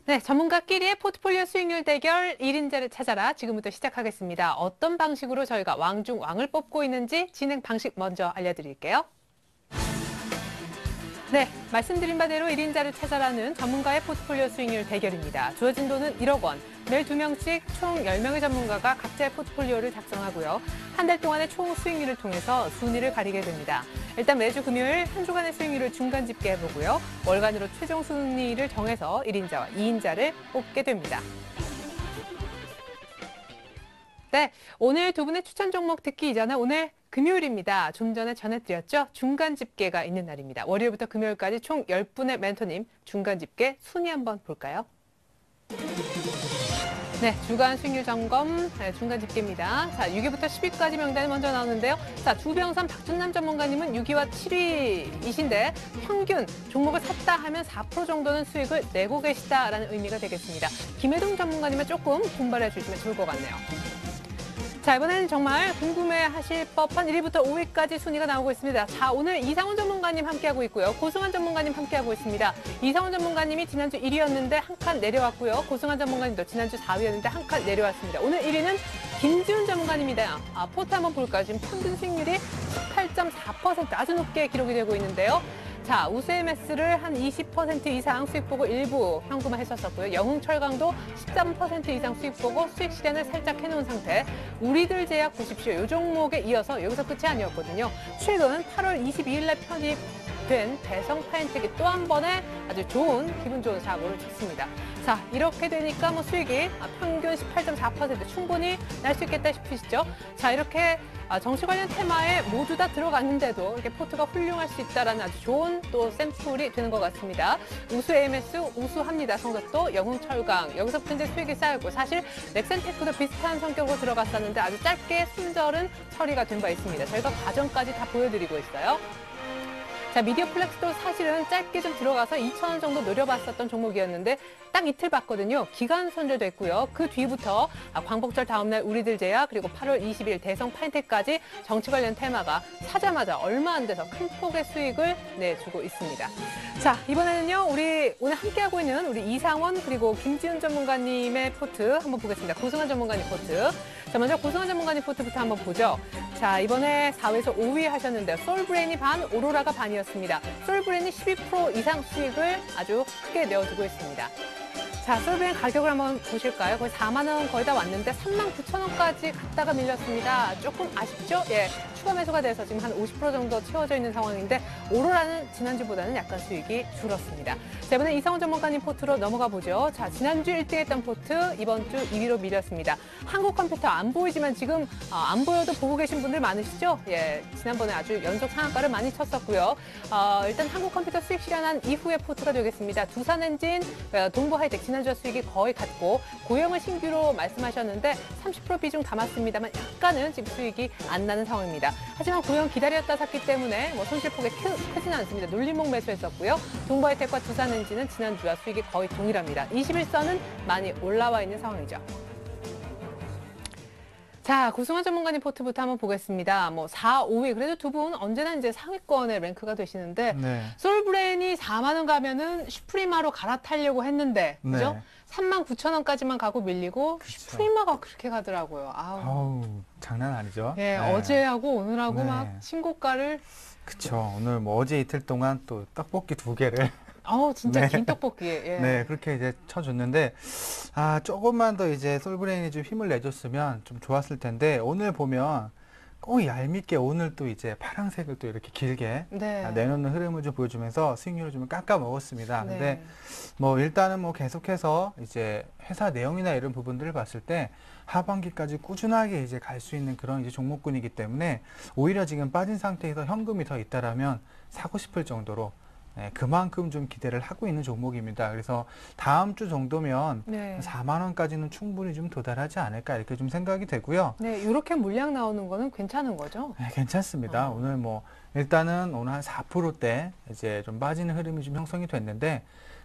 네, 전문가끼리의 포트폴리오 수익률 대결 1인자를 찾아라. 지금부터 시작하겠습니다. 어떤 방식으로 저희가 왕 중 왕을 뽑고 있는지 진행 방식 먼저 알려드릴게요. 네, 말씀드린 바대로 1인자를 찾아라는 전문가의 포트폴리오 수익률 대결입니다. 주어진 돈은 1억 원. 매일 2명씩 총 10명의 전문가가 각자의 포트폴리오를 작성하고요. 한 달 동안의 총 수익률을 통해서 순위를 가리게 됩니다. 일단 매주 금요일 한 주간의 수익률을 중간 집계해보고요. 월간으로 최종 순위를 정해서 1인자와 2인자를 뽑게 됩니다. 네, 오늘 두 분의 추천 종목 듣기 이전에 오늘 금요일입니다. 좀 전에 전해드렸죠? 중간 집계가 있는 날입니다. 월요일부터 금요일까지 총 10분의 멘토님 중간 집계 순위 한번 볼까요? 네, 주간 수익률 점검 중간 집계입니다. 자, 6위부터 10위까지 명단이 먼저 나오는데요. 자, 주병선 박준남 전문가님은 6위와 7위이신데 평균 종목을 샀다 하면 4% 정도는 수익을 내고 계시다라는 의미가 되겠습니다. 김혜동 전문가님은 조금 분발해 주시면 좋을 것 같네요. 자, 이번에는 정말 궁금해하실 법한 1위부터 5위까지 순위가 나오고 있습니다. 자, 오늘 이상훈 전문가님 함께하고 있고요. 고승환 전문가님 함께하고 있습니다. 이상훈 전문가님이 지난주 1위였는데 한 칸 내려왔고요. 고승환 전문가님도 지난주 4위였는데 한 칸 내려왔습니다. 오늘 1위는 김지훈 전문가님입니다. 포트 한번 볼까요? 지금 평균 수익률이 18.4% 아주 높게 기록이 되고 있는데요. 자, 우수 MS를 한 20% 이상 수익 보고 일부 현금화했었고요. 영흥철강도 13% 이상 수익 보고 수익 실현을 살짝 해놓은 상태. 우리들 제약 보십시오. 이 종목에 이어서 여기서 끝이 아니었거든요. 최근 8월 22일 날 편입된 대성 파인텍이 또 한 번의 아주 좋은 기분 좋은 사고를 쳤습니다. 자, 이렇게 되니까 뭐 수익이 평균 18.4% 충분히 날 수 있겠다 싶으시죠? 자, 이렇게 정치 관련 테마에 모두 다 들어갔는데도 이렇게 포트가 훌륭할 수 있다는 아주 좋은 또 샘플이 되는 것 같습니다. 우수 AMS, 우수합니다. 성적도 영흥철강. 여기서부터 이제 수익이 쌓였고 사실 넥센테크도 비슷한 성격으로 들어갔었는데 아주 짧게 순절은 처리가 된 바 있습니다. 저희가 과정까지 다 보여드리고 있어요. 자, 미디어 플렉스도 사실은 짧게 좀 들어가서 2,000원 정도 노려봤었던 종목이었는데 딱 이틀 봤거든요. 기간 손절됐고요. 그 뒤부터 광복절 다음날 우리들 제약 그리고 8월 20일 대성 파인텍까지 정치 관련 테마가 사자마자 얼마 안 돼서 큰 폭의 수익을 내주고 있습니다. 자, 이번에는요. 우리 오늘 함께하고 있는 우리 이상원 그리고 김지훈 전문가님의 포트 한번 보겠습니다. 고승환 전문가님 포트. 자, 먼저 고승환 전문가님 포트부터 한번 보죠. 자, 이번에 4위에서 5위 하셨는데요. 솔브레인이 반, 오로라가 반이었습니다. 솔브레인이 12% 이상 수익을 아주 크게 내어주고 있습니다. 자, 솔브레인 가격을 한번 보실까요? 거의 4만 원 거의 다 왔는데 39,000원까지 갔다가 밀렸습니다. 조금 아쉽죠? 예, 추가 매수가 돼서 지금 한 50% 정도 채워져 있는 상황인데 오로라는 지난주보다는 약간 수익이 줄었습니다. 자, 이번에 이상훈 전문가님 포트로 넘어가 보죠. 자, 지난주 1등했던 포트 이번 주 2위로 밀렸습니다. 한국 컴퓨터 안 보이지만 지금 안 보여도 보고 계신 분들 많으시죠? 예, 지난번에 아주 연속 상한가를 많이 쳤었고요. 일단 한국 컴퓨터 수익 실현한 이후의 포트가 되겠습니다. 두산엔진, 동부하이텍 지난주와 수익이 거의 같고 고영을 신규로 말씀하셨는데 30% 비중 담았습니다만 약간은 지금 수익이 안 나는 상황입니다. 하지만 고영 기다렸다 샀기 때문에 뭐 손실폭이 크지는 않습니다. 눌림목 매수했었고요. 동부하이텍과 두산엔진은 지난주와 수익이 거의 동일합니다. 21선은 많이 올라와 있는 상황이죠. 자, 고승환 전문가님 포트부터 한번 보겠습니다. 뭐 4, 5위 그래도 두 분 언제나 이제 상위권에 랭크가 되시는데 네. 솔브레인이 4만 원 가면은 슈프리마로 갈아타려고 했는데 그죠? 네. 39,000원까지만 가고 밀리고 그쵸. 슈프리마가 그렇게 가더라고요. 아우, 장난 아니죠? 예, 네. 어제하고 오늘하고 네. 막 신고가를 그쵸. 오늘 뭐 어제 이틀 동안 또 떡볶이 2개를 진짜 네. 긴 떡볶이에 예. 네, 그렇게 이제 쳐줬는데, 조금만 더 이제 솔브레인이 좀 힘을 내줬으면 좀 좋았을 텐데, 오늘 보면 꼭 얄밉게 오늘 또 이제 파란색을 또 이렇게 길게 네. 내놓는 흐름을 좀 보여주면서 수익률을 좀 깎아 먹었습니다. 네. 근데 뭐 일단은 뭐 계속해서 이제 회사 내용이나 이런 부분들을 봤을 때 하반기까지 꾸준하게 이제 갈 수 있는 그런 이제 종목군이기 때문에 오히려 지금 빠진 상태에서 현금이 더 있다라면 사고 싶을 정도로 네, 그만큼 좀 기대를 하고 있는 종목입니다. 그래서 다음 주 정도면 네. 4만 원까지는 충분히 좀 도달하지 않을까 이렇게 좀 생각이 되고요. 네, 이렇게 물량 나오는 거는 괜찮은 거죠? 네, 괜찮습니다. 오늘 뭐 일단은 오늘 한 4%대 이제 좀 빠지는 흐름이 좀 형성이 됐는데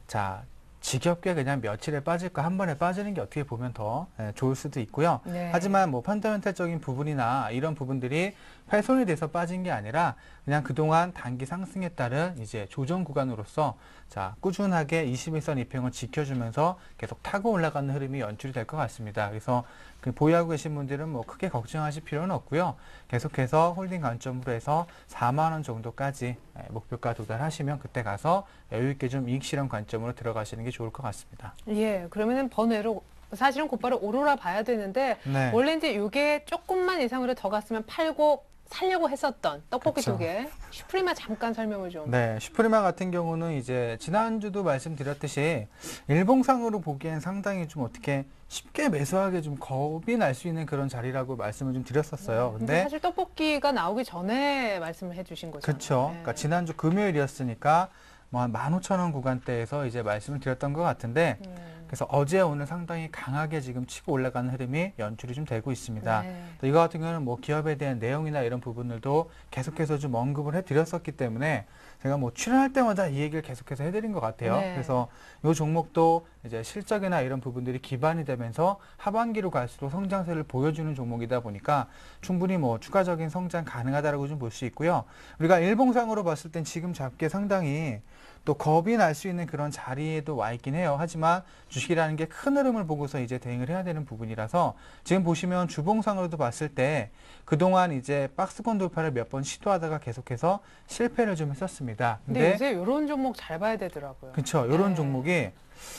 자, 지겹게 그냥 며칠에 빠질 거 한 번에 빠지는 게 어떻게 보면 더 좋을 수도 있고요. 네. 하지만 뭐 펀더멘탈적인 부분이나 이런 부분들이 훼손이 돼서 빠진 게 아니라 그냥 그동안 단기 상승에 따른 이제 조정 구간으로서 자, 꾸준하게 21선 이평을 지켜주면서 계속 타고 올라가는 흐름이 연출이 될 것 같습니다. 그래서 그 보유하고 계신 분들은 뭐 크게 걱정하실 필요는 없고요. 계속해서 홀딩 관점으로 해서 4만 원 정도까지 목표가 도달하시면 그때 가서 여유 있게 좀 이익 실현 관점으로 들어가시는 게 좋을 것 같습니다. 예, 그러면은 번외로 사실은 곧바로 오로라 봐야 되는데 네. 원래 이제 이게 조금만 이상으로 더 갔으면 팔고 살려고 했었던 떡볶이 그쵸. 두 개. 슈프리마 잠깐 설명을 좀. 네, 슈프리마 같은 경우는 이제 지난주도 말씀드렸듯이 일봉상으로 보기엔 상당히 좀 어떻게 쉽게 매수하게 좀 겁이 날 수 있는 그런 자리라고 말씀을 좀 드렸었어요. 근데 사실 떡볶이가 나오기 전에 말씀을 해주신 거죠. 그렇죠. 그러니까 지난주 금요일이었으니까 뭐 한 15,000원 구간대에서 이제 말씀을 드렸던 것 같은데 그래서 어제 오늘 상당히 강하게 지금 치고 올라가는 흐름이 연출이 좀 되고 있습니다. 네. 또 이거 같은 경우는 뭐 기업에 대한 내용이나 이런 부분들도 계속해서 좀 언급을 해드렸었기 때문에 제가 뭐 출연할 때마다 이 얘기를 계속해서 해드린 것 같아요. 네. 그래서 이 종목도 이제 실적이나 이런 부분들이 기반이 되면서 하반기로 갈수록 성장세를 보여주는 종목이다 보니까 충분히 뭐 추가적인 성장 가능하다라고 좀 볼 수 있고요. 우리가 일봉상으로 봤을 땐 지금 잡기에 상당히 또 겁이 날 수 있는 그런 자리에도 와 있긴 해요. 하지만 주식이라는 게 큰 흐름을 보고서 이제 대응을 해야 되는 부분이라서 지금 보시면 주봉상으로도 봤을 때 그동안 이제 박스권 돌파를 몇 번 시도하다가 계속해서 실패를 좀 했었습니다. 근데 요새 이런 종목 잘 봐야 되더라고요. 그렇죠. 이런 네. 종목이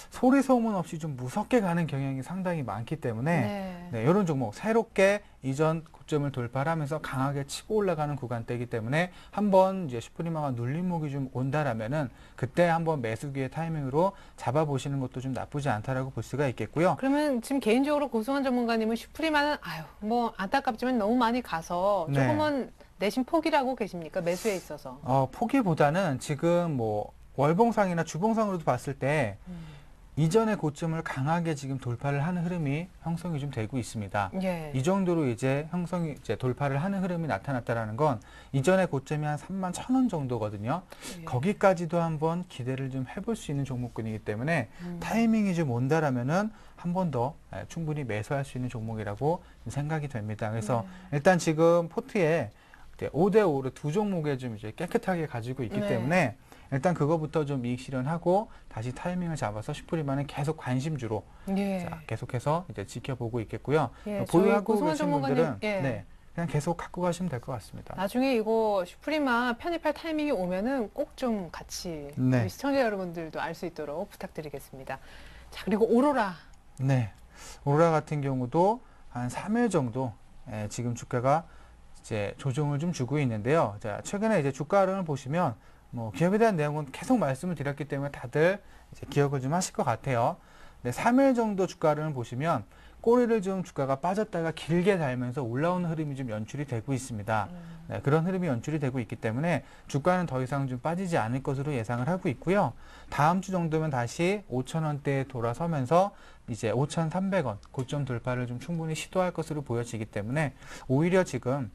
소리 소문 없이 좀 무섭게 가는 경향이 상당히 많기 때문에 네. 이런 종목 새롭게 이전 고점을 돌파하면서 강하게 치고 올라가는 구간대이기 때문에 한번 이제 슈프리마가 눌림목이 좀 온다라면은 그때 한번 매수기의 타이밍으로 잡아보시는 것도 좀 나쁘지 않다라고 볼 수가 있겠고요. 그러면 지금 개인적으로 고승환 전문가님은 슈프리마는 아유 뭐 안타깝지만 너무 많이 가서 네. 조금은 내심 포기라고 계십니까? 매수에 있어서. 포기보다는 지금 뭐 월봉상이나 주봉상으로도 봤을 때 이전의 고점을 강하게 지금 돌파를 하는 흐름이 형성이 좀 되고 있습니다. 예. 이 정도로 이제 형성이 이제 돌파를 하는 흐름이 나타났다라는 건 이전의 고점이 한 31,000원 정도거든요. 예. 거기까지도 한번 기대를 좀 해볼 수 있는 종목군이기 때문에 타이밍이 좀 온다라면은 한 번 더 충분히 매수할 수 있는 종목이라고 생각이 됩니다. 그래서 일단 지금 포트에 5대5로 두 종목에 좀 이제 깨끗하게 가지고 있기 네. 때문에 일단 그거부터 좀 이익 실현하고 다시 타이밍을 잡아서 슈프리마는 계속 관심주로 예. 자, 계속해서 이제 지켜보고 있겠고요. 예, 보유하고 저희 고승환 계신 전문가님, 분들은 예. 네, 그냥 계속 갖고 가시면 될 것 같습니다. 나중에 이거 슈프리마 편입할 타이밍이 오면은 꼭 좀 같이 네. 우리 시청자 여러분들도 알 수 있도록 부탁드리겠습니다. 자, 그리고 오로라. 네, 오로라 같은 경우도 한 3일 정도 지금 주가가 이제 조정을 좀 주고 있는데요. 자, 최근에 이제 주가 흐름을 보시면 뭐 기업에 대한 내용은 계속 말씀을 드렸기 때문에 다들 이제 기억을 좀 하실 것 같아요. 네, 3일 정도 주가 흐름을 보시면 꼬리를 좀 주가가 빠졌다가 길게 달면서 올라오는 흐름이 좀 연출이 되고 있습니다. 네, 그런 흐름이 연출이 되고 있기 때문에 주가는 더 이상 좀 빠지지 않을 것으로 예상을 하고 있고요. 다음 주 정도면 다시 5,000원대에 돌아서면서 이제 5,300원 고점 돌파를 좀 충분히 시도할 것으로 보여지기 때문에 오히려 지금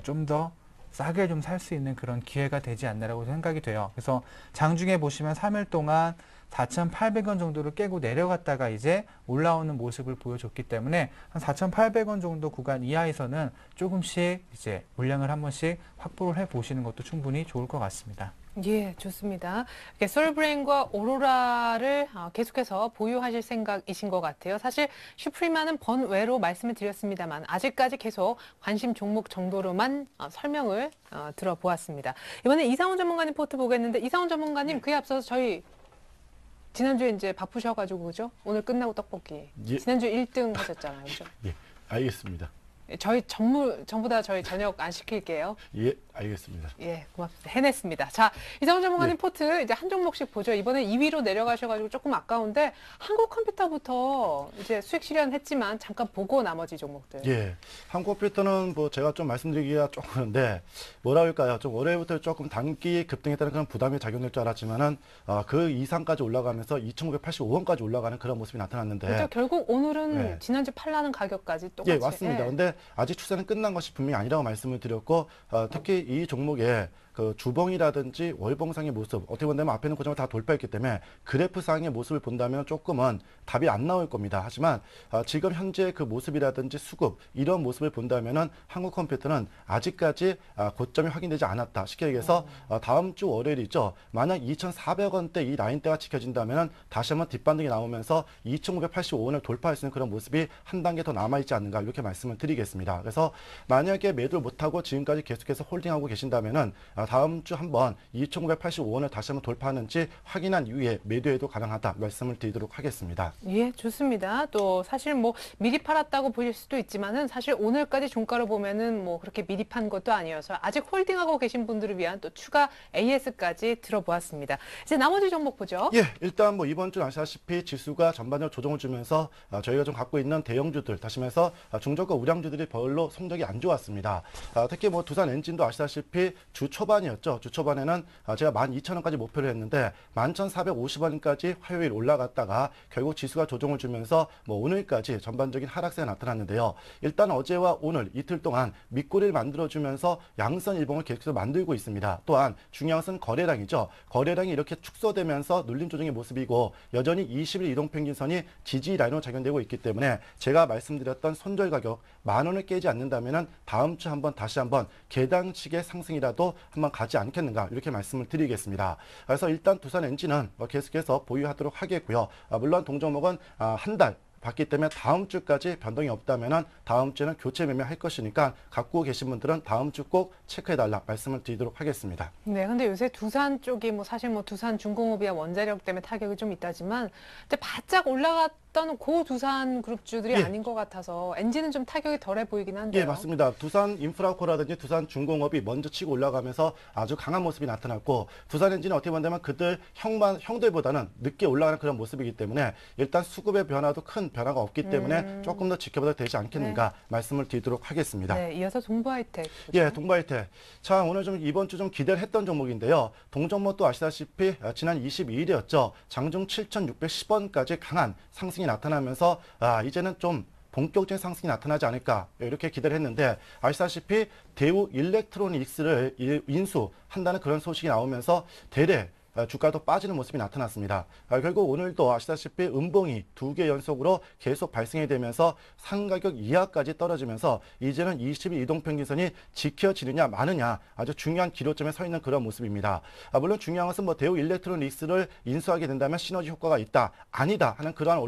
좀 더 싸게 좀 살 수 있는 그런 기회가 되지 않나라고 생각이 돼요. 그래서 장중에 보시면 3일 동안 4,800원 정도를 깨고 내려갔다가 이제 올라오는 모습을 보여줬기 때문에 한 4,800원 정도 구간 이하에서는 조금씩 이제 물량을 한 번씩 확보를 해 보시는 것도 충분히 좋을 것 같습니다. 예, 좋습니다. 이렇게 솔브레인과 오로라를 계속해서 보유하실 생각이신 것 같아요. 사실 슈프리마는 번외로 말씀을 드렸습니다만 아직까지 계속 관심 종목 정도로만 설명을 들어보았습니다. 이번에 이상훈 전문가님 포트 보겠는데 이상훈 전문가님 그에 앞서서 저희 지난주에 이제 바쁘셔가지고 그죠? 오늘 끝나고 떡볶이. 예. 지난주 1등 하셨잖아요. 그죠? 예, 알겠습니다. 저희 전부 다 저희 저녁 안 시킬게요. 예, 알겠습니다. 예, 고맙습니다. 해냈습니다. 자, 이상훈 전문가님 예. 포트 이제 한 종목씩 보죠. 이번에 2위로 내려가셔가지고 조금 아까운데 한국컴퓨터부터 이제 수익 실현했지만 잠깐 보고 나머지 종목들. 예, 한국컴퓨터는 뭐 제가 좀 말씀드리기가 조금 그런데 뭐라 할까요? 좀 월요일부터 조금 단기 급등했다는 그런 부담이 작용될 줄 알았지만은 그 이상까지 올라가면서 2,985원까지 올라가는 그런 모습이 나타났는데. 그렇죠. 결국 오늘은 네. 지난주 팔라는 가격까지 똑같이. 예, 맞습니다. 예. 근데 아직 추세는 끝난 것이 분명히 아니라고 말씀을 드렸고 특히 이 종목에 그 주봉이라든지 월봉상의 모습 어떻게 본다면 앞에 있는 고점을 다 돌파했기 때문에 그래프상의 모습을 본다면 조금은 답이 안 나올 겁니다. 하지만 지금 현재 그 모습이라든지 수급 이런 모습을 본다면은 한국컴퓨터는 아직까지 고점이 확인되지 않았다. 쉽게 얘기해서 다음 주 월요일이죠. 만약 2,400원대 이 라인대가 지켜진다면은 다시 한번 뒷반등이 나오면서 2,985원을 돌파할 수 있는 그런 모습이 한 단계 더 남아있지 않는가 이렇게 말씀을 드리겠습니다. 그래서 만약에 매도를 못하고 지금까지 계속해서 홀딩하고 계신다면은 다음 주 한번 2,985원을 다시 한번 돌파하는지 확인한 이후에 매도해도 가능하다 말씀을 드리도록 하겠습니다. 예, 좋습니다. 또 사실 뭐 미리 팔았다고 보실 수도 있지만은 사실 오늘까지 종가를 보면은 뭐 그렇게 미리 판 것도 아니어서 아직 홀딩하고 계신 분들을 위한 또 추가 AS까지 들어보았습니다. 이제 나머지 종목 보죠. 예, 일단 뭐 이번 주 아시다시피 지수가 전반적으로 조정을 주면서 저희가 좀 갖고 있는 대형주들, 다시 말해서 중저가 우량주들이 별로 성적이 안 좋았습니다. 특히 뭐 두산 엔진도 아시다시피 주 초반이었죠. 주 초반에는 제가 12,000원까지 목표를 했는데 11,450원까지 화요일 올라갔다가 결국 지수가 조정을 주면서 뭐 오늘까지 전반적인 하락세가 나타났는데요. 일단 어제와 오늘 이틀 동안 밑꼬리를 만들어주면서 양선 일봉을 계속해서 만들고 있습니다. 또한 중요한 것은 거래량이죠. 거래량이 이렇게 축소되면서 눌림 조정의 모습이고 여전히 20일 이동평균선이 지지 라인으로 작용되고 있기 때문에 제가 말씀드렸던 손절 가격 10,000원을 깨지 않는다면은 다음 주 한번 다시 한번 계단식의 상승이라도 한번 가지 않겠는가 이렇게 말씀을 드리겠습니다. 그래서 일단 두산 엔진은 계속해서 보유하도록 하겠고요. 물론 동종목은 한 달 봤기 때문에 다음 주까지 변동이 없다면 다음 주에는 교체 매매할 것이니까 갖고 계신 분들은 다음 주 꼭 체크해달라 말씀을 드리도록 하겠습니다. 네, 근데 요새 두산 쪽이 뭐 사실 뭐 두산 중공업이야 원자력 때문에 타격이 좀 있다지만 근데 바짝 올라갔던 고 두산 그룹주들이 예. 아닌 것 같아서 엔진은 좀 타격이 덜해 보이긴 한데요. 예, 맞습니다. 두산 인프라코라든지 두산 중공업이 먼저 치고 올라가면서 아주 강한 모습이 나타났고 두산 엔진은 어떻게 본다면 그들 형들보다는 늦게 올라가는 그런 모습이기 때문에 일단 수급의 변화도 큰 변화가 없기 때문에 조금 더 지켜봐도 되지 않겠는가 말씀을 드리도록 하겠습니다. 네, 이어서 동부하이텍. 예, 동바이텍. 자, 오늘 좀 이번 주 좀 기대를 했던 종목인데요. 동종목도 아시다시피 지난 22일이었죠. 장중 7,610원까지 강한 상승이 나타나면서 이제는 좀 본격적인 상승이 나타나지 않을까 이렇게 기대를 했는데 아시다시피 대우 일렉트로닉스를 인수한다는 그런 소식이 나오면서 대래 주가도 빠지는 모습이 나타났습니다. 결국 오늘도 아시다시피 음봉이 2개 연속으로 계속 발생이 되면서 상가격 이하까지 떨어지면서 이제는 20일 이동평균선이 지켜지느냐 마느냐 아주 중요한 기로점에 서 있는 그런 모습입니다. 물론 중요한 것은 뭐 대우 일렉트로닉스를 인수하게 된다면 시너지 효과가 있다, 아니다 하는 그러한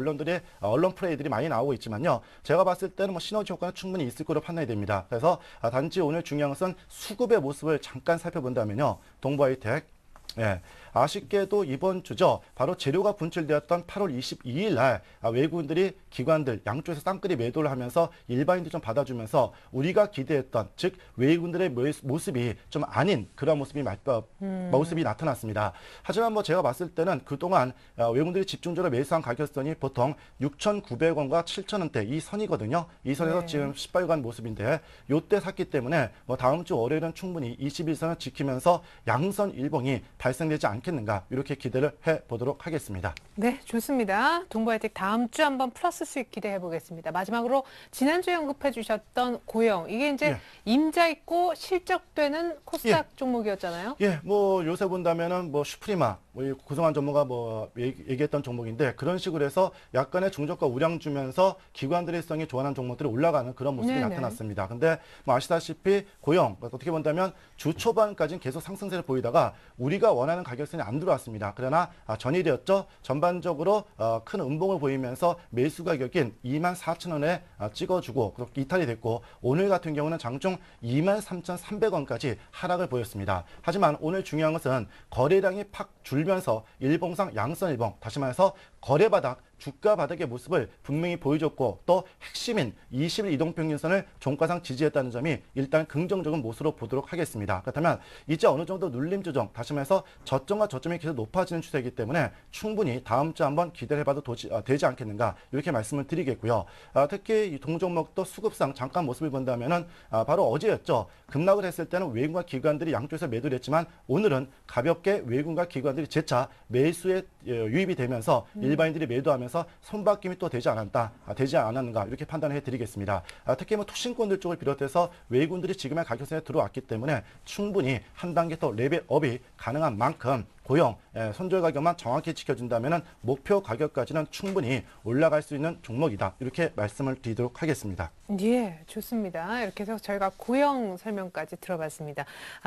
언론 플레이들이 많이 나오고 있지만요. 제가 봤을 때는 뭐 시너지 효과는 충분히 있을 거로 판단이 됩니다. 그래서 단지 오늘 중요한 것은 수급의 모습을 잠깐 살펴본다면요. 동부하이텍 예, 아쉽게도 이번 주죠. 바로 재료가 분출되었던 8월 22일 날 외국인들이 기관들 양쪽에서 쌍끌이 매도를 하면서 일반인들 좀 받아주면서 우리가 기대했던 즉 외국인들의 모습이 좀 아닌 그런 모습이 나타났습니다. 하지만 뭐 제가 봤을 때는 그동안 외국인들이 집중적으로 매수한 가격선이 보통 6,900원과 7,000원대 이 선이거든요. 이 선에서 지금 18간 모습인데 요때 샀기 때문에 뭐 다음 주 월요일은 충분히 21선을 지키면서 양선 일봉이 발생되지 않겠는가 이렇게 기대를 해보도록 하겠습니다. 네, 좋습니다. 동부하이텍 다음 주 한번 플러스 수익 기대해 보겠습니다. 마지막으로 지난주에 언급해 주셨던 고영 이게 이제 임자 있고 실적되는 코스닥 종목이었잖아요. 예, 뭐 요새 본다면은 뭐 슈프리마 우리 구성한 전문가 뭐 얘기했던 종목인데 그런 식으로 해서 약간의 중저가 우량 주면서 기관들의 성이 좋아하는 종목들이 올라가는 그런 모습이 나타났습니다. 근데 뭐 아시다시피 고영 어떻게 본다면 주 초반까지는 계속 상승세를 보이다가 우리가 원하는 가격선이 안 들어왔습니다. 그러나 전일이었죠. 전반적으로 큰 음봉을 보이면서 매수 가격인 24,000원에 찍어주고 이탈이 됐고 오늘 같은 경우는 장중 23,300원까지 하락을 보였습니다. 하지만 오늘 중요한 것은 거래량이 팍 줄면서 일봉상 양선 일봉 다시 말해서 거래 바닥 주가 바닥의 모습을 분명히 보여줬고 또 핵심인 20일 이동평균선을 종가상 지지했다는 점이 일단 긍정적인 모습으로 보도록 하겠습니다. 그렇다면 이제 어느 정도 눌림 조정 다시 말해서 저점과 저점이 계속 높아지는 추세이기 때문에 충분히 다음 주 한번 기대를 해봐도 되지 않겠는가 이렇게 말씀을 드리겠고요. 특히 이 동종목도 수급상 잠깐 모습을 본다면은 바로 어제였죠. 급락을 했을 때는 외국인과 기관들이 양쪽에서 매도를 했지만 오늘은 가볍게 외국인과 기관들이 재차 매수에 유입이 되면서 일반인들이 매도하면서 손바뀜이 또 되지 않았는가 이렇게 판단해 드리겠습니다. 특히 뭐 투신권들 쪽을 비롯해서 외국인들이 지금의 가격선에 들어왔기 때문에 충분히 한 단계 더 레벨업이 가능한 만큼 고용, 손절 가격만 정확히 지켜준다면 목표 가격까지는 충분히 올라갈 수 있는 종목이다. 이렇게 말씀을 드리도록 하겠습니다. 예, 좋습니다. 이렇게 해서 저희가 고용 설명까지 들어봤습니다.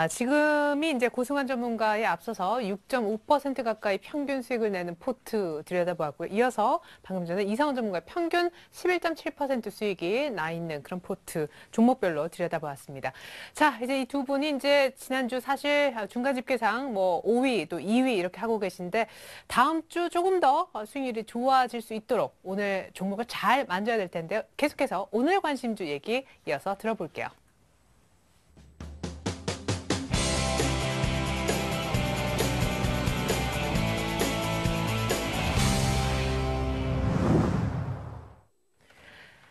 지금이 이제 고승환 전문가에 앞서서 6.5% 가까이 평균 수익을 내는 포트 들여다보았고요. 이어서 방금 전에 이상원 전문가의 평균 11.7% 수익이 나 있는 그런 포트 종목별로 들여다보았습니다. 자, 이제 이 두 분이 이제 지난주 사실 중간 집계상 뭐 5위 또 2위 이렇게 하고 계신데 다음 주 조금 더 수익률이 좋아질 수 있도록 오늘 종목을 잘 만져야 될 텐데요. 계속해서 오늘 관심주 얘기 이어서 들어볼게요.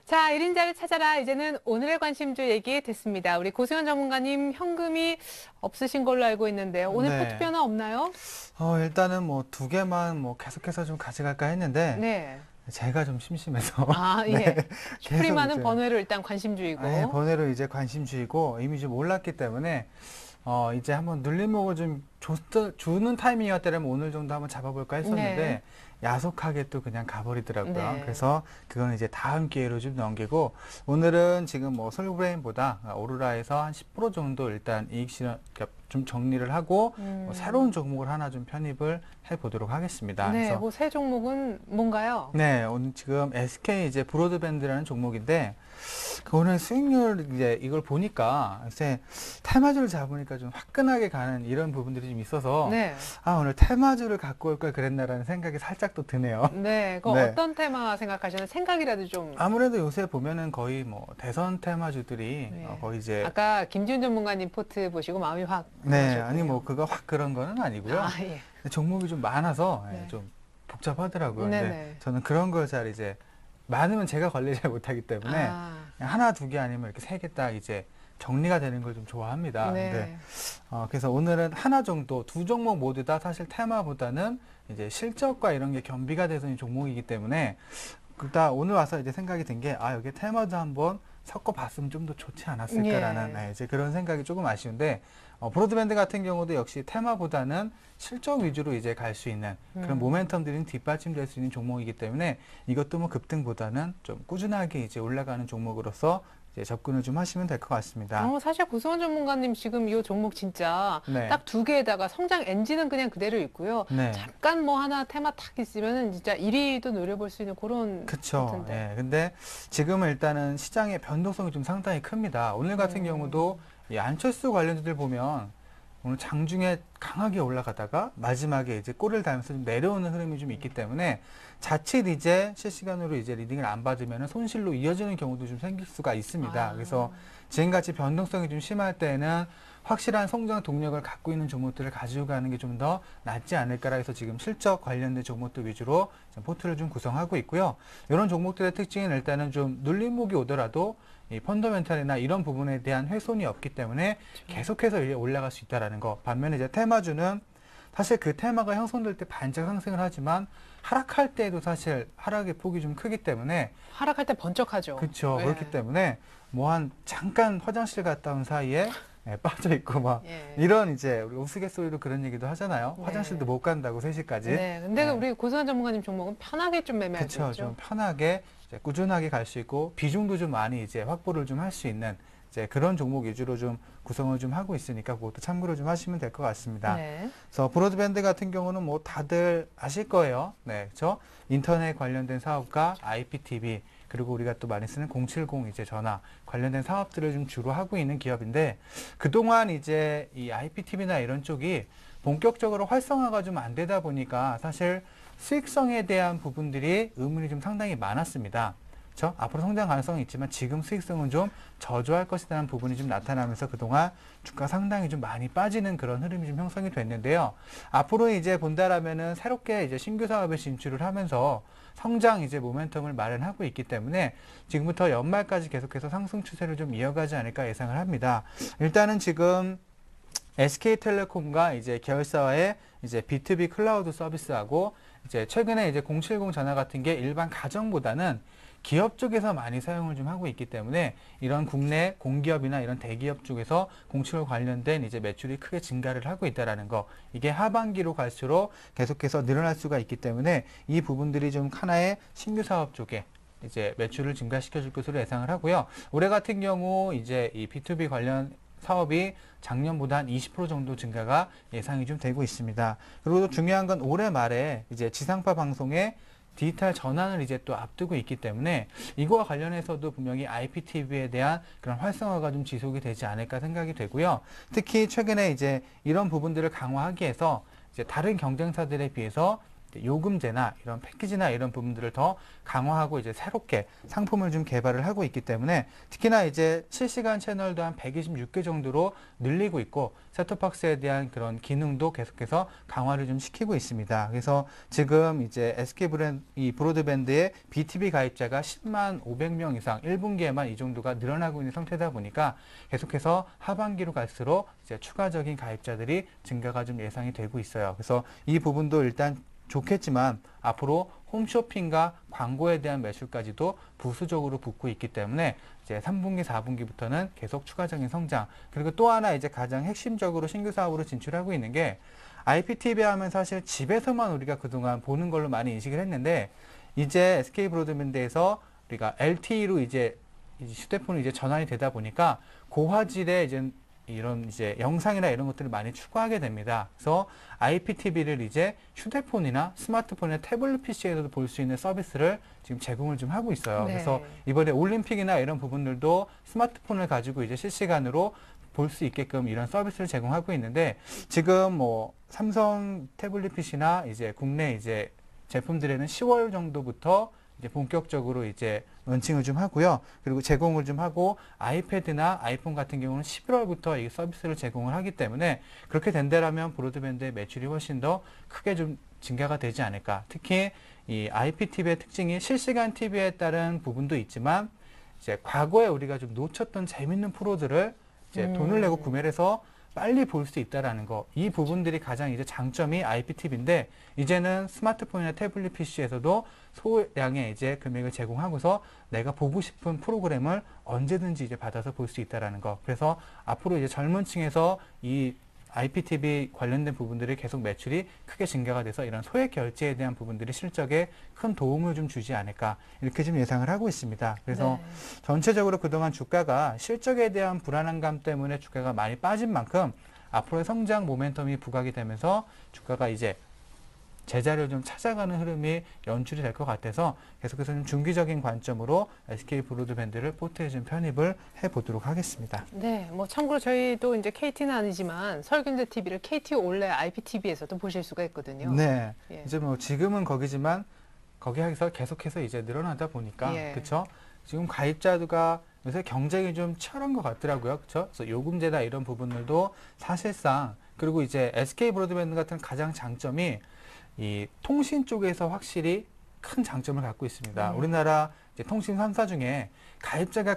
자, 1인자를 찾아라. 이제는 오늘의 관심주 얘기 됐습니다. 우리 고승현 전문가님 현금이 없으신 걸로 알고 있는데요. 오늘 네. 포트 변화 없나요? 일단은 뭐 두 개만 뭐 계속해서 좀 가져갈까 했는데 네. 제가 좀 심심해서 아, 예. 네. 슈프리마는 이제- 번외로 일단 관심주이고. 네, 번외로 이제 관심주이고 이미 좀 올랐기 때문에 이제 한번 눌림목을 좀 주는 타이밍이었다면 오늘 정도 한번 잡아볼까 했었는데 네. 야속하게 또 그냥 가버리더라고요. 네. 그래서 그건 이제 다음 기회로 좀 넘기고 오늘은 지금 뭐 솔브레인보다 오로라에서 한 10% 정도 일단 이익 실현 그러니까 좀 정리를 하고 새로운 종목을 하나 좀 편입을 해보도록 하겠습니다. 네, 그래서 뭐 새 종목은 뭔가요? 네, 오늘 지금 SK 이제 브로드밴드라는 종목인데 오늘 수익률 이제 이걸 보니까 이제 테마주를 잡으니까 좀 화끈하게 가는 이런 부분들이 좀 있어서 네. 오늘 테마주를 갖고 올 걸 그랬나라는 생각이 살짝 또 드네요. 네, 그 네. 어떤 테마 생각하시는 생각이라도 좀. 아무래도 요새 보면은 거의 뭐 대선 테마주들이 네. 거의 이제 아까 김지훈 전문가님 포트 보시고 마음이 확. 네, 들어가셨군요. 아니 뭐 그거 확 그런 거는 아니고요. 아, 예. 종목이 좀 많아서 네. 좀 복잡하더라고요. 근데 네네. 저는 그런 걸 잘 이제 많으면 제가 관리 잘 못하기 때문에 아, 그냥 하나, 두 개 아니면 이렇게 세 개 딱 이제 정리가 되는 걸 좀 좋아합니다. 네. 근데 그래서 오늘은 하나 정도 두 종목 모두 다 사실 테마보다는 이제 실적과 이런 게 겸비가 돼서 이 종목이기 때문에 일단 오늘 와서 이제 생각이 든 게 여기 테마도 한번 섞어봤으면 좀 더 좋지 않았을까라는 예. 이제 그런 생각이 조금 아쉬운데 브로드밴드 같은 경우도 역시 테마보다는 실적 위주로 이제 갈 수 있는 그런 모멘텀들이 뒷받침될 수 있는 종목이기 때문에 이것도 뭐 급등보다는 좀 꾸준하게 이제 올라가는 종목으로서 이제 접근을 좀 하시면 될 것 같습니다. 사실 고승원 전문가님 지금 이 종목 진짜 네. 딱 두 개에다가 성장 엔진은 그냥 그대로 있고요. 네. 잠깐 뭐 하나 테마 탁 있으면은 진짜 1위도 노려볼 수 있는 그런. 그렇죠. 같은데. 예. 근데 지금은 일단은 시장의 변동성이 좀 상당히 큽니다. 오늘 같은 경우도 이 안철수 관련주들 보면 오늘 장중에 강하게 올라가다가 마지막에 이제 꼬리를 달면서 좀 내려오는 흐름이 좀 있기 때문에 자칫 이제 실시간으로 이제 리딩을 안 받으면 손실로 이어지는 경우도 좀 생길 수가 있습니다. 그래서 지금같이 변동성이 좀 심할 때는 확실한 성장 동력을 갖고 있는 종목들을 가지고 가는 게 좀 더 낫지 않을까라 해서 지금 실적 관련된 종목들 위주로 좀 포트를 좀 구성하고 있고요. 이런 종목들의 특징은 일단은 좀 눌림목이 오더라도 이 펀더멘탈이나 이런 부분에 대한 훼손이 없기 때문에 계속해서 이제 올라갈 수 있다라는 거. 반면에 이제 테마주는 사실 그 테마가 형성될 때 반짝 상승을 하지만 하락할 때에도 사실 하락의 폭이 좀 크기 때문에 하락할 때 번쩍하죠. 그렇죠. 예. 그렇기 때문에 뭐 한 잠깐 화장실 갔다 온 사이에 빠져 있고 막 예. 이런 이제 우리 우스갯소리로 그런 얘기도 하잖아요. 네. 화장실도 못 간다고 3시까지. 네, 근데 네. 우리 고승환 전문가님 종목은 편하게 좀 매매할 수 그렇죠. 있죠. 좀 편하게 이제 꾸준하게 갈 수 있고 비중도 좀 많이 이제 확보를 좀 할 수 있는 이제 그런 종목 위주로 좀 구성을 좀 하고 있으니까 그것도 참고로 좀 하시면 될 것 같습니다. 네. 그래서 브로드밴드 같은 경우는 뭐 다들 아실 거예요. 네, 그렇죠. 인터넷 관련된 사업과 IPTV 그리고 우리가 또 많이 쓰는 070 이제 전화 관련된 사업들을 좀 주로 하고 있는 기업인데 그동안 이제 이 IPTV나 이런 쪽이 본격적으로 활성화가 좀 안 되다 보니까 사실 수익성에 대한 부분들이 의문이 좀 상당히 많았습니다. 그렇죠? 앞으로 성장 가능성은 있지만 지금 수익성은 좀 저조할 것이라는 부분이 좀 나타나면서 그동안 주가 상당히 좀 많이 빠지는 그런 흐름이 좀 형성이 됐는데요. 앞으로 이제 본다라면은 새롭게 이제 신규 사업에 진출을 하면서 성장 이제 모멘텀을 마련하고 있기 때문에 지금부터 연말까지 계속해서 상승 추세를 좀 이어가지 않을까 예상을 합니다. 일단은 지금 SK텔레콤과 이제 계열사와의 이제 B2B 클라우드 서비스하고 이제 최근에 이제 070 전화 같은 게 일반 가정보다는 기업 쪽에서 많이 사용을 좀 하고 있기 때문에 이런 국내 공기업이나 이런 대기업 쪽에서 070 관련된 이제 매출이 크게 증가를 하고 있다라는 거. 이게 하반기로 갈수록 계속해서 늘어날 수가 있기 때문에 이 부분들이 좀 하나의 신규 사업 쪽에 이제 매출을 증가시켜 줄 것으로 예상을 하고요. 올해 같은 경우 이제 이 B2B 관련 사업이 작년보다 한 20% 정도 증가가 예상이 좀 되고 있습니다. 그리고 또 중요한 건 올해 말에 이제 지상파 방송에 디지털 전환을 이제 또 앞두고 있기 때문에 이거와 관련해서도 분명히 IPTV에 대한 그런 활성화가 좀 지속이 되지 않을까 생각이 되고요. 특히 최근에 이제 이런 부분들을 강화하기 위해서 이제 다른 경쟁사들에 비해서 요금제나 이런 패키지나 이런 부분들을 더 강화하고 이제 새롭게 상품을 좀 개발을 하고 있기 때문에 특히나 이제 실시간 채널도 한 126개 정도로 늘리고 있고 셋톱박스에 대한 그런 기능도 계속해서 강화를 좀 시키고 있습니다. 그래서 지금 이제 SK 이 브로드밴드의 BTV 가입자가 10만 500명 이상 1분기에만 이 정도가 늘어나고 있는 상태다 보니까 계속해서 하반기로 갈수록 이제 추가적인 가입자들이 증가가 좀 예상이 되고 있어요. 그래서 이 부분도 일단 좋겠지만 앞으로 홈쇼핑과 광고에 대한 매출까지도 부수적으로 붙고 있기 때문에 이제 3분기, 4분기부터는 계속 추가적인 성장. 그리고 또 하나 이제 가장 핵심적으로 신규 사업으로 진출하고 있는 게 IPTV 하면 사실 집에서만 우리가 그동안 보는 걸로 많이 인식을 했는데 이제 SK 브로드밴드에서 우리가 LTE로 이제 휴대폰이 이제 전환이 되다 보니까 고화질의 이제 이런 이제 영상이나 이런 것들을 많이 추구하게 됩니다. 그래서 IPTV를 이제 휴대폰이나 스마트폰이나 태블릿 PC에서도 볼 수 있는 서비스를 지금 제공을 좀 하고 있어요. 네. 그래서 이번에 올림픽이나 이런 부분들도 스마트폰을 가지고 이제 실시간으로 볼 수 있게끔 이런 서비스를 제공하고 있는데 지금 뭐 삼성 태블릿 PC나 이제 국내 이제 제품들에는 10월 정도부터 이제 본격적으로 이제 런칭을 좀 하고요. 그리고 제공을 좀 하고 아이패드나 아이폰 같은 경우는 11월부터 이 서비스를 제공을 하기 때문에 그렇게 된다라면 브로드밴드의 매출이 훨씬 더 크게 좀 증가가 되지 않을까. 특히 이 IPTV의 특징이 실시간 TV에 따른 부분도 있지만 이제 과거에 우리가 좀 놓쳤던 재밌는 프로들을 이제 돈을 내고 구매를 해서 빨리 볼 수 있다라는 거. 이 부분들이 가장 이제 장점이 IPTV인데 이제는 스마트폰이나 태블릿 PC에서도 소량의 이제 금액을 제공하고서 내가 보고 싶은 프로그램을 언제든지 이제 받아서 볼 수 있다라는 거. 그래서 앞으로 이제 젊은 층에서 이 IPTV 관련된 부분들이 계속 매출이 크게 증가가 돼서 이런 소액 결제에 대한 부분들이 실적에 큰 도움을 좀 주지 않을까 이렇게 좀 예상을 하고 있습니다. 그래서 네. 전체적으로 그동안 주가가 실적에 대한 불안감 때문에 주가가 많이 빠진 만큼 앞으로의 성장 모멘텀이 부각이 되면서 주가가 이제 제자리를 좀 찾아가는 흐름이 연출이 될 것 같아서 계속해서 좀 중기적인 관점으로 SK 브로드밴드를 포트에 좀 편입을 해보도록 하겠습니다. 네, 뭐 참고로 저희도 이제 KT는 아니지만 설경제 TV를 KT 올레 IPTV에서도 보실 수가 있거든요. 네, 예. 이제 뭐 지금은 거기지만 거기에서 계속해서 이제 늘어나다 보니까 예. 그렇죠. 지금 가입자가 요새 경쟁이 좀 치열한 것 같더라고요, 그렇죠. 그래서 요금제나 이런 부분들도 사실상 그리고 이제 SK 브로드밴드 같은 가장 장점이 이 통신 쪽에서 확실히 큰 장점을 갖고 있습니다. 우리나라 이제 통신 3사 중에 가입자가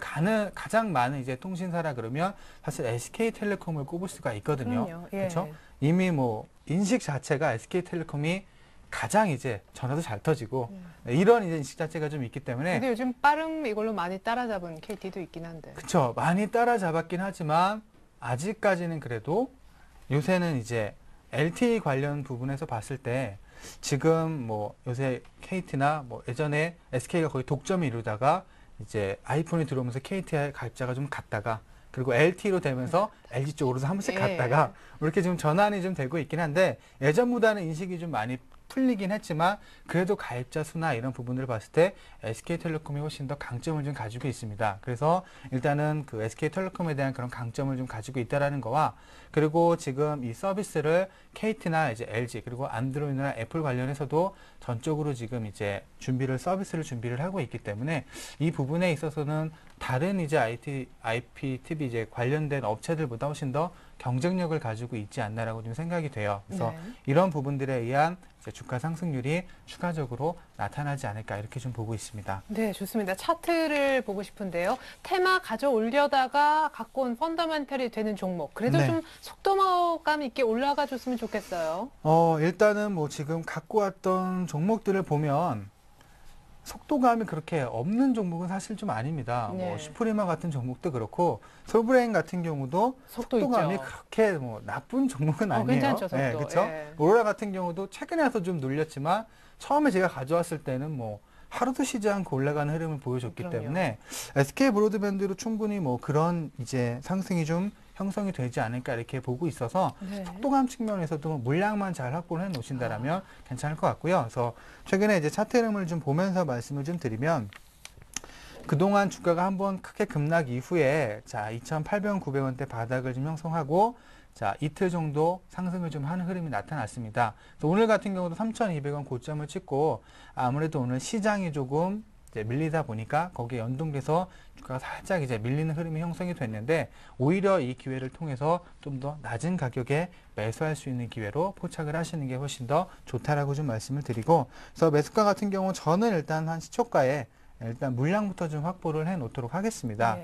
가장 많은 이제 통신사라 그러면 사실 SK텔레콤을 꼽을 수가 있거든요. 그럼요. 예. 그렇죠? 이미 뭐 인식 자체가 SK텔레콤이 가장 이제 전화도 잘 터지고 이런 이제 인식 자체가 좀 있기 때문에 근데 요즘 빠름 이걸로 많이 따라잡은 KT도 있긴 한데. 그렇죠. 많이 따라잡았긴 하지만 아직까지는 그래도 요새는 이제 LTE 관련 부분에서 봤을 때 지금 뭐 요새 KT나 뭐 예전에 SK가 거의 독점을 이루다가 이제 아이폰이 들어오면서 KT의 가입자가 좀 갔다가 그리고 LTE로 되면서 LG 쪽으로도 한 번씩 예. 갔다가 이렇게 좀 전환이 좀 되고 있긴 한데 예전보다는 인식이 좀 많이 풀리긴 했지만 그래도 가입자 수나 이런 부분들을 봤을 때 SK텔레콤이 훨씬 더 강점을 좀 가지고 있습니다. 그래서 일단은 그 SK텔레콤에 대한 그런 강점을 좀 가지고 있다라는 거와 그리고 지금 이 서비스를 KT나 이제 LG 그리고 안드로이드나 애플 관련해서도 전적으로 지금 이제 서비스를 준비를 하고 있기 때문에 이 부분에 있어서는 다른 이제 IPTV 이제 관련된 업체들보다 훨씬 더 경쟁력을 가지고 있지 않나라고 좀 생각이 돼요. 그래서 네. 이런 부분들에 의한 이제 주가 상승률이 추가적으로 나타나지 않을까 이렇게 좀 보고 있습니다. 네, 좋습니다. 차트를 보고 싶은데요. 테마 가져 올려다가 갖고 온 펀더멘털이 되는 종목. 그래도 네. 좀 속도감 있게 올라가 줬으면 좋겠어요. 일단은 뭐 지금 갖고 왔던 종목들을 보면 속도감이 그렇게 없는 종목은 사실 좀 아닙니다. 네. 뭐 슈프리마 같은 종목도 그렇고 솔브레인 같은 경우도 속도 속도감이 있죠. 그렇게 뭐 나쁜 종목은 아니에요. 괜찮죠, 속도. 네, 그렇죠. 예. 오로라 같은 경우도 최근에 와서 좀 눌렸지만 처음에 제가 가져왔을 때는 뭐 하루도 쉬지 않고 올라가는 흐름을 보여줬기 그럼요. 때문에 SK 브로드밴드로 충분히 뭐 그런 이제 상승이 좀 형성이 되지 않을까 이렇게 보고 있어서 네. 속도감 측면에서도 물량만 잘 확보를 해 놓으신다라면 괜찮을 것 같고요. 그래서 최근에 이제 차트 흐름을 좀 보면서 말씀을 좀 드리면 그동안 주가가 한번 크게 급락 이후에 자 2,800원, 900원대 바닥을 좀 형성하고 자 이틀 정도 상승을 좀 하는 흐름이 나타났습니다. 그래서 오늘 같은 경우도 3,200원 고점을 찍고 아무래도 오늘 시장이 조금 이제 밀리다 보니까 거기에 연동돼서 주가가 살짝 이제 밀리는 흐름이 형성이 됐는데 오히려 이 기회를 통해서 좀 더 낮은 가격에 매수할 수 있는 기회로 포착을 하시는 게 훨씬 더 좋다라고 좀 말씀을 드리고 그래서 매수가 같은 경우 저는 일단 한 시초가에 일단 물량부터 좀 확보를 해 놓도록 하겠습니다.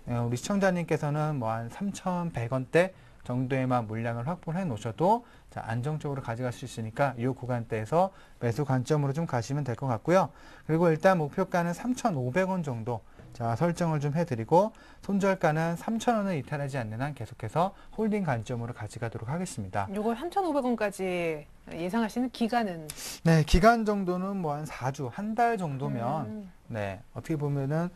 네. 우리 시청자님께서는 뭐 한 3,100원대 정도에만 물량을 확보를 해 놓으셔도 자, 안정적으로 가져갈 수 있으니까 이 구간대에서 매수 관점으로 좀 가시면 될 것 같고요. 그리고 일단 목표가는 3,500원 정도 자, 설정을 좀 해드리고 손절가는 3,000원을 이탈하지 않는 한 계속해서 홀딩 관점으로 가져가도록 하겠습니다. 요걸 3,500원까지 예상하시는 기간은? 네, 기간 정도는 뭐 한 4주, 한 달 정도면 음. 네, 어떻게 보면은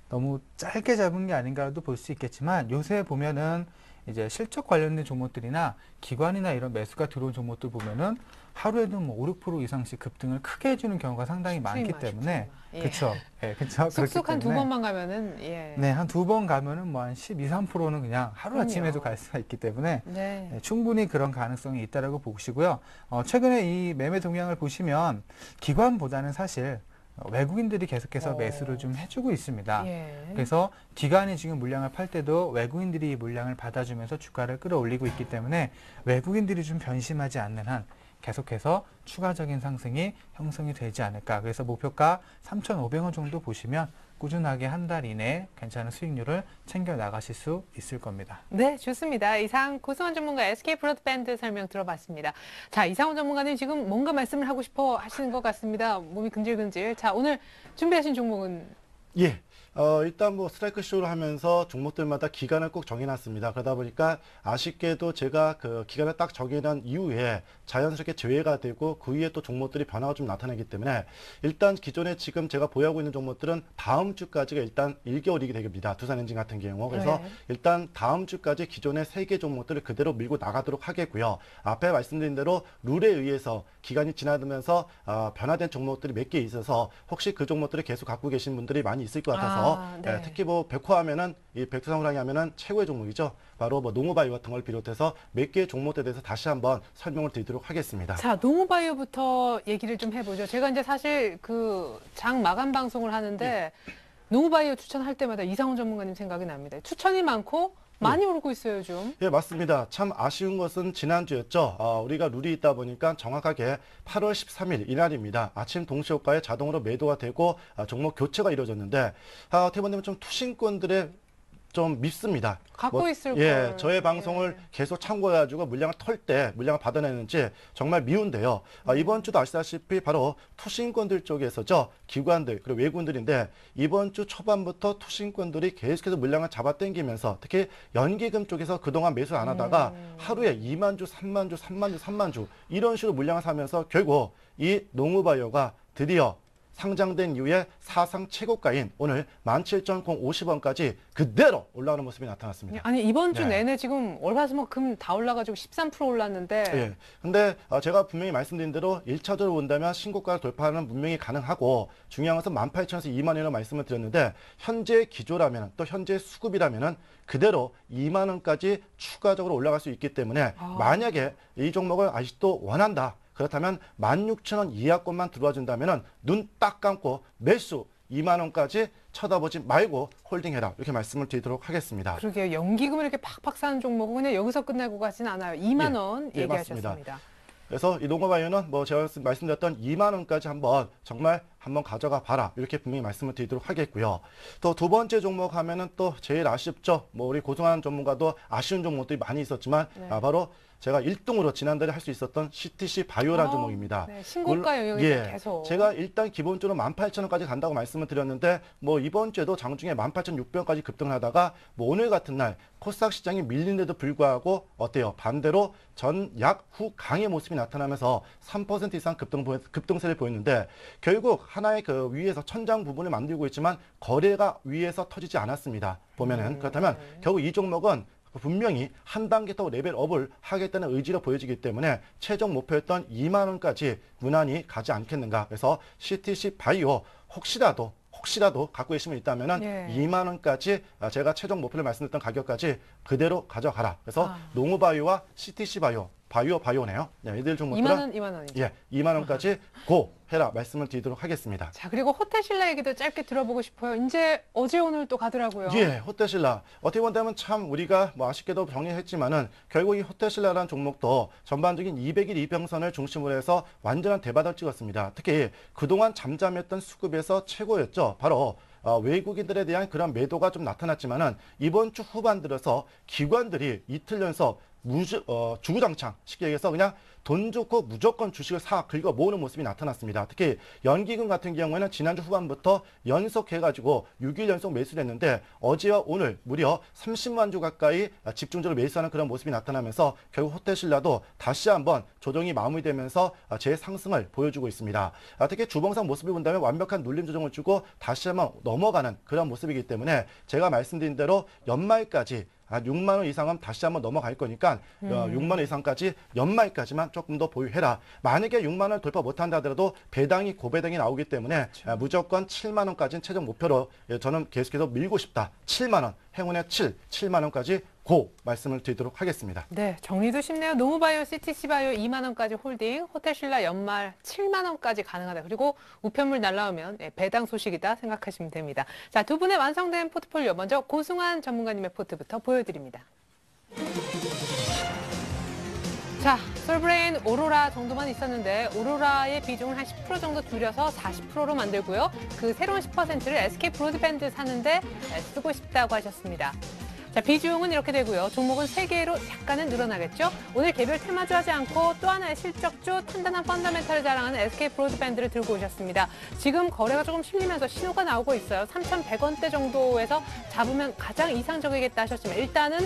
너무 짧게 잡은 게 아닌가도 볼 수 있겠지만 요새 보면은 이제 실적 관련된 종목들이나 기관이나 이런 매수가 들어온 종목들 보면은 하루에도 뭐 5, 6% 이상씩 급등을 크게 해주는 경우가 상당히 많기 슈프리마, 때문에 슈프리마. 예. 그렇죠. 네, 그렇죠. 쑥쑥 한 두 번만 가면은 예. 네, 한 두 번 가면은 뭐 한 12, 3%는 그냥 하루 그럼요. 아침에도 갈 수가 있기 때문에 네. 네, 충분히 그런 가능성이 있다라고 보시고요. 최근에 이 매매 동향을 보시면 기관보다는 사실 외국인들이 계속해서 매수를 좀 해주고 있습니다. 예. 그래서 기관이 지금 물량을 팔 때도 외국인들이 이 물량을 받아주면서 주가를 끌어올리고 있기 때문에 외국인들이 좀 변심하지 않는 한 계속해서 추가적인 상승이 형성이 되지 않을까. 그래서 목표가 3,500원 정도 보시면 꾸준하게 한 달 이내에 괜찮은 수익률을 챙겨 나가실 수 있을 겁니다. 네, 좋습니다. 이상 고승원 전문가 SK 브로드밴드 설명 들어봤습니다. 자, 이상원 전문가님 지금 뭔가 말씀을 하고 싶어 하시는 것 같습니다. 몸이 근질근질. 자, 오늘 준비하신 종목은? 예. 일단 뭐 스트라이크 쇼를 하면서 종목들마다 기간을 꼭 정해놨습니다. 그러다 보니까 아쉽게도 제가 그 기간을 딱 정해놓은 이후에 자연스럽게 제외가 되고 그 위에 또 종목들이 변화가 좀 나타나기 때문에 일단 기존에 지금 제가 보유하고 있는 종목들은 다음 주까지가 일단 1개월이게 됩니다. 두산엔진 같은 경우. 그래서 네. 일단 다음 주까지 기존의 3개 종목들을 그대로 밀고 나가도록 하겠고요. 앞에 말씀드린 대로 룰에 의해서 기간이 지나면서 변화된 종목들이 몇 개 있어서 혹시 그 종목들을 계속 갖고 계신 분들이 많이 있을 것 같아서 네. 특히 뭐 백화 하면은 이 백두산호랑이 하면은 최고의 종목이죠. 바로 뭐 농어바이오 같은 걸 비롯해서 몇 개의 종목들에 대해서 다시 한번 설명을 드리도록 하겠습니다. 자, 농우바이오부터 얘기를 좀 해보죠. 제가 이제 사실 그 장 마감 방송을 하는데 농우바이오 추천할 때마다 이상훈 전문가님 생각이 납니다. 추천이 많고 많이 오르고 있어요, 좀. 예, 맞습니다. 참 아쉬운 것은 지난주였죠. 우리가 룰이 있다 보니까 정확하게 8월 13일 이날입니다. 아침 동시효과에 자동으로 매도가 되고 종목 교체가 이루어졌는데 어떻게 보면 좀 투신권들의 좀 밉습니다. 갖고 있을 예, 걸. 저의 방송을 계속 참고해가지고 물량을 털 때 물량을 받아내는지 정말 미운데요. 이번 주도 아시다시피 바로 투신권들 쪽에서죠. 기관들 그리고 외국인들인데 이번 주 초반부터 투신권들이 계속해서 물량을 잡아당기면서 특히 연기금 쪽에서 그동안 매수 안 하다가 하루에 2만 주, 3만 주, 3만 주, 3만 주 이런 식으로 물량을 사면서 결국 이 농우바이오가 드디어 상장된 이후에 사상 최고가인 오늘 17,050원까지 그대로 올라오는 모습이 나타났습니다. 아니, 이번 주 네. 내내 지금 월화수목금 다 올라가지고 13% 올랐는데. 예. 근데 제가 분명히 말씀드린 대로 1차적으로 본다면 신고가를 돌파하는 분명히 가능하고 중요한 것은 18,000에서 2만 원이라고 말씀을 드렸는데 현재 기조라면 또 현재 수급이라면은 그대로 2만 원까지 추가적으로 올라갈 수 있기 때문에 만약에 이 종목을 아직도 원한다. 그렇다면 16,000원 이하권만 들어와 준다면은 눈 딱 감고 매수 2만 원까지 쳐다보지 말고 홀딩해라. 이렇게 말씀을 드리도록 하겠습니다. 그러게요. 연기금을 이렇게 팍팍 사는 종목은 그냥 여기서 끝나고 가진 않아요. 2만 원 예, 얘기하셨습니다. 맞습니다. 그래서 이 농어바이오는 뭐 제가 말씀드렸던 2만 원까지 한번 가져가 봐라. 이렇게 분명히 말씀을 드리도록 하겠고요. 또 두 번째 종목 하면은 또 제일 아쉽죠. 뭐 우리 고승환 전문가도 아쉬운 종목들이 많이 있었지만 네. 바로 제가 1등으로 지난달에 할 수 있었던 CTC 바이오라는 종목입니다. 네, 신고가 영역이 계속. 제가 일단 기본적으로 18,000원까지 간다고 말씀을 드렸는데 뭐 이번 주에도 장중에 18,600원까지 급등을 하다가 뭐 오늘 같은 날 코스닥 시장이 밀린데도 불구하고 어때요? 반대로 전약 후 강의 모습이 나타나면서 3% 이상 급등세를 보였는데 결국 하나의 그 위에서 천장 부분을 만들고 있지만 거래가 위에서 터지지 않았습니다. 보면은 그렇다면 결국 이 종목은 분명히 한 단계 더 레벨업을 하겠다는 의지로 보여지기 때문에 최종 목표였던 2만 원까지 무난히 가지 않겠는가. 그래서 CTC 바이오 혹시라도 갖고 계시면 있다면은 예. 2만 원까지 제가 최종 목표를 말씀드렸던 가격까지 그대로 가져가라. 그래서 농우바이오와 CTC 바이오네요. 네, 이들 종목들은 2만 원, 2만 원이죠. 예, 2만 원까지 고 해라 말씀을 드리도록 하겠습니다. 자, 그리고 호텔신라 얘기도 짧게 들어보고 싶어요. 이제 어제 오늘 또 가더라고요. 예, 호텔신라. 어떻게 본다면 참 우리가 뭐 아쉽게도 정리했지만은 결국 이 호텔신라라는 종목도 전반적인 200일 이평선을 중심으로 해서 완전한 대바닥을 찍었습니다. 특히 그동안 잠잠했던 수급에서 최고였죠. 바로 외국인들에 대한 그런 매도가 좀 나타났지만은 이번 주 후반 들어서 기관들이 이틀 연속 주구장창 쉽게 얘기해서 그냥 돈 좋고 무조건 주식을 긁어 모으는 모습이 나타났습니다. 특히 연기금 같은 경우에는 지난주 후반부터 연속해가지고 6일 연속 매수를 했는데 어제와 오늘 무려 30만 주 가까이 집중적으로 매수하는 그런 모습이 나타나면서 결국 호텔신라도 다시 한번 조정이 마무리되면서 재상승을 보여주고 있습니다. 특히 주봉상 모습을 본다면 완벽한 눌림 조정을 주고 다시 한번 넘어가는 그런 모습이기 때문에 제가 말씀드린 대로 연말까지 6만 원 이상은 다시 한번 넘어갈 거니까 6만 원 이상까지 연말까지만 조금 더 보유해라. 만약에 6만 원 돌파 못한다 하더라도 고배당이 나오기 때문에 무조건 7만 원까지는 최종 목표로 저는 계속해서 밀고 싶다. 7만 원, 행운의 7만 원까지 고 말씀을 드리도록 하겠습니다. 네, 정리도 쉽네요. 노무바이오, CTC바이오 2만 원까지 홀딩, 호텔신라 연말 7만 원까지 가능하다. 그리고 우편물 날라오면 배당 소식이다 생각하시면 됩니다. 자, 두 분의 완성된 포트폴리오 먼저 고승환 전문가님의 포트부터 보여드립니다. 자, 솔브레인 오로라 정도만 있었는데 오로라의 비중을 한 10% 정도 줄여서 40%로 만들고요. 그 새로운 10%를 SK 브로드밴드 사는데 쓰고 싶다고 하셨습니다. 자, 비중은 이렇게 되고요. 종목은 3개로 약간은 늘어나겠죠. 오늘 개별 테마주 하지 않고 또 하나의 실적주 탄단한 펀더멘탈을 자랑하는 SK 브로드밴드를 들고 오셨습니다. 지금 거래가 조금 실리면서 신호가 나오고 있어요. 3,100원대 정도에서 잡으면 가장 이상적이겠다 하셨지만 일단은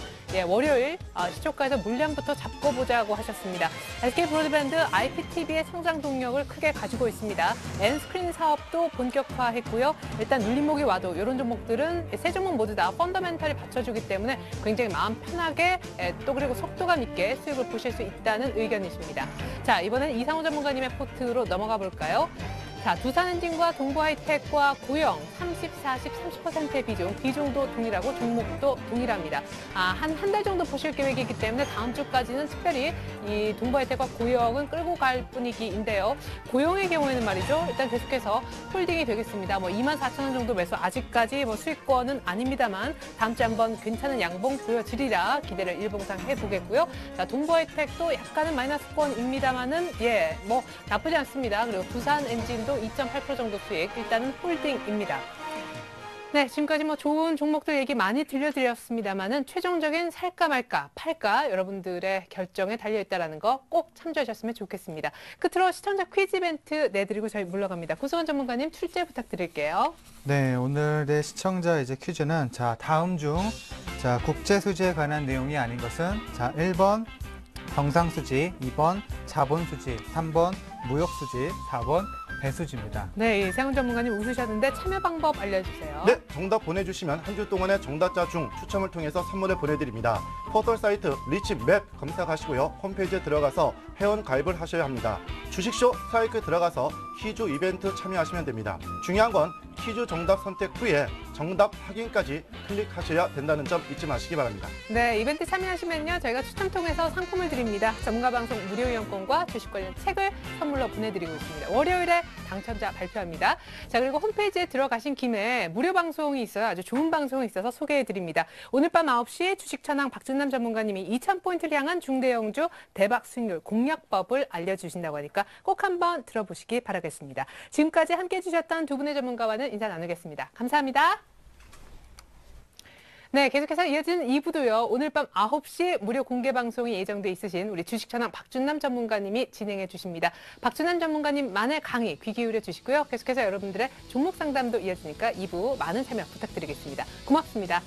월요일 시초가에서 물량부터 잡고 보자고 하셨습니다. SK 브로드밴드 IPTV의 성장 동력을 크게 가지고 있습니다. N스크린 사업도 본격화했고요. 일단 눌림목이 와도 이런 종목들은 세 종목 모두 다 펀더멘탈이 받쳐주기 때문에 굉장히 마음 편하게 또 그리고 속도감 있게 수익을 보실 수 있다는 의견이십니다. 자, 이번엔 이상호 전문가님의 포트로 넘어가 볼까요? 자, 두산엔진과 동부하이텍과 고영 30, 40, 30%의 비중도 동일하고 종목도 동일합니다. 한 달 정도 보실 계획이기 때문에 다음 주까지는 특별히 이 동부하이텍과 고영은 끌고 갈 분위기인데요. 고영의 경우에는 말이죠. 일단 계속해서 홀딩이 되겠습니다. 24,000원 정도 매수 아직까지 수익권은 아닙니다만 다음 주에 한번 괜찮은 양봉 보여지리라 기대를 일봉상 해보겠고요. 자, 동부하이텍도 약간은 마이너스권입니다만은 나쁘지 않습니다. 그리고 두산엔진도 2.8% 정도 수익, 일단은 홀딩입니다. 네, 지금까지 좋은 종목들 얘기 많이 들려드렸습니다만은 최종적인 살까 말까, 팔까 여러분들의 결정에 달려있다는 거 꼭 참조하셨으면 좋겠습니다. 끝으로 시청자 퀴즈 이벤트 내드리고 저희 물러갑니다. 고승환 전문가님 출제 부탁드릴게요. 네, 오늘의 시청자 퀴즈는 다음 중 국제 수지에 관한 내용이 아닌 것은 1번 경상수지, 2번 자본수지, 3번 무역수지, 4번 배수지입니다. 네, 이상훈 전문가님 웃으셨는데 참여 방법 알려주세요. 네, 정답 보내주시면 한 주 동안의 정답자 중 추첨을 통해서 선물을 보내드립니다. 포털 사이트 리치맵 검색하시고요. 홈페이지에 들어가서 회원 가입을 하셔야 합니다. 주식쇼 스트라이크 들어가서 퀴즈 이벤트 참여하시면 됩니다. 중요한 건 퀴즈 정답 선택 후에 정답 확인까지 클릭하셔야 된다는 점 잊지 마시기 바랍니다. 네, 이벤트 참여하시면요. 저희가 추첨 통해서 상품을 드립니다. 전문가 방송 무료 이용권과 주식 관련 책을 선물로 보내드리고 있습니다. 월요일에 당첨자 발표합니다. 자, 그리고 홈페이지에 들어가신 김에 무료 방송이 있어요. 아주 좋은 방송이 있어서 소개해드립니다. 오늘 밤 9시에 주식천왕 박준남 전문가님이 2,000포인트를 향한 중대형주 대박 수익률 공략법을 알려주신다고 하니까 꼭 한번 들어보시기 바라겠습니다. 지금까지 함께해 주셨던 두 분의 전문가와는 인사 나누겠습니다. 감사합니다. 네, 계속해서 이어지는 2부도요. 오늘 밤 9시에 무료 공개 방송이 예정돼 있으신 우리 주식천왕 박준남 전문가님이 진행해 주십니다. 박준남 전문가님만의 강의 귀 기울여 주시고요. 계속해서 여러분들의 종목 상담도 이어지니까 2부 많은 참여 부탁드리겠습니다. 고맙습니다.